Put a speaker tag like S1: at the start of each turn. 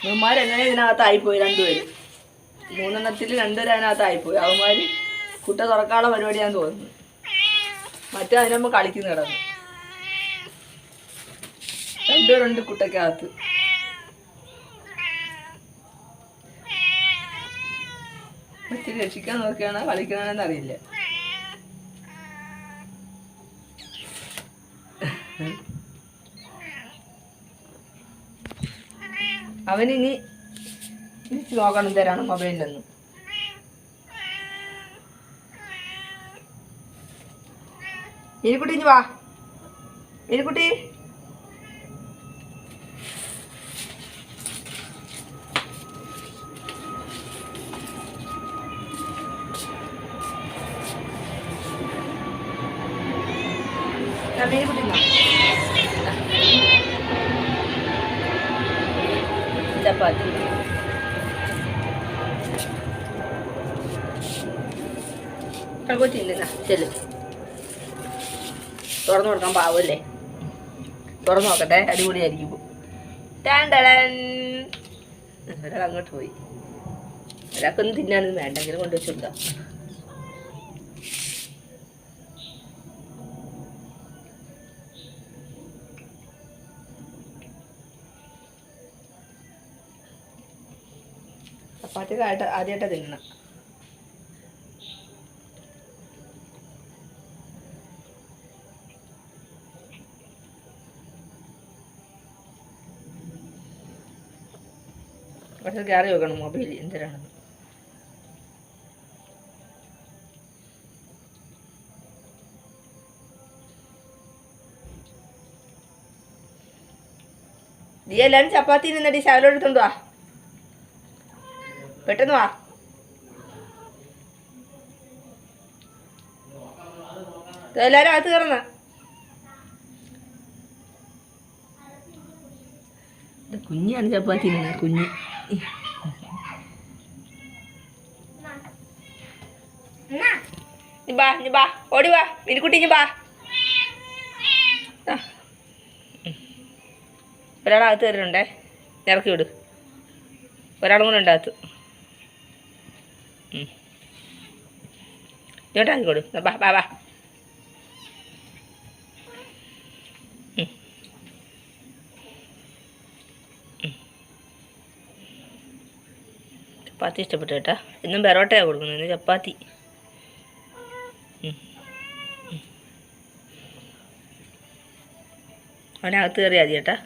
S1: ഇവന്മാരെങ്ങനെ ഇതിനകത്തായിപ്പോയി രണ്ടുപേരും. 3 രണ്ടുപേരും അതിനകത്തായിപ്പോയി. അവന്മാർ കുട്ട തുറക്കാനുള്ള പരിപാടിയാന്ന് തോന്നുന്നു. മറ്റേ അതിനുമ്പോൾ കളിക്കുന്ന കിടന്നു. രണ്ടുപേരുണ്ട് കുട്ടക്കകത്ത്. മറ്റേ രക്ഷിക്കാൻ നോക്കിയാണോ കളിക്കണമെന്ന് അറിയില്ല. അവനിനി തിരിച്ചു നോക്കണം തരാണ് മൊബൈലിലൊന്നും. എലിക്കുട്ടി ഇനി വാ. എലിക്കുട്ടി ചപ്പാത്തി കൊച്ചില്ല ചെല്ല്. തുറന്നു കൊടുക്കാൻ പാവല്ലേ? തുറന്നു നോക്കട്ടെ, അടിപൊളിയായിരിക്കും. ഒരാൾ അങ്ങോട്ട് പോയി. ഒരാൾക്കൊന്നും തിന്നാനൊന്നും വേണ്ടെങ്കിലും കൊണ്ടുവച്ച് കൊടുക്കാം. ചപ്പാത്തി ആദ്യമായിട്ടാണ് തിന്നണം. പക്ഷെ കയറി വെക്കണം മൊബൈൽ എന്തിനാണെന്ന്. നീ എല്ലാവരും ചപ്പാത്തി നിന്നടി ശകലം എടുത്തോണ്ട് വാ. പെട്ടെന്ന് വാ. എല്ലാവരും അകത്ത് കയറുന്ന. കുഞ്ഞാണ് ചപ്പാത്തി കുഞ്ഞ്. ബാ ഓടി വാ മിനിക്കുട്ടി. ബാ. ഒരാളകത്ത് കയറിയിട്ടുണ്ടേ, ഇറക്കി വിട്. ഒരാളും കൂടെ ഉണ്ട് അകത്ത്. ഇങ്ങോട്ടാക്കിക്കോട്. ബാ ബാ ബാ. ചപ്പാത്തി ഇഷ്ടപ്പെട്ടു കേട്ടാ. ഇന്നും പെറോട്ടയാണ് കൊടുക്കുന്നത്, ഇന്ന് ചപ്പാത്തി. അവനകത്ത് കയറിയാൽ മതി ചേട്ടാ.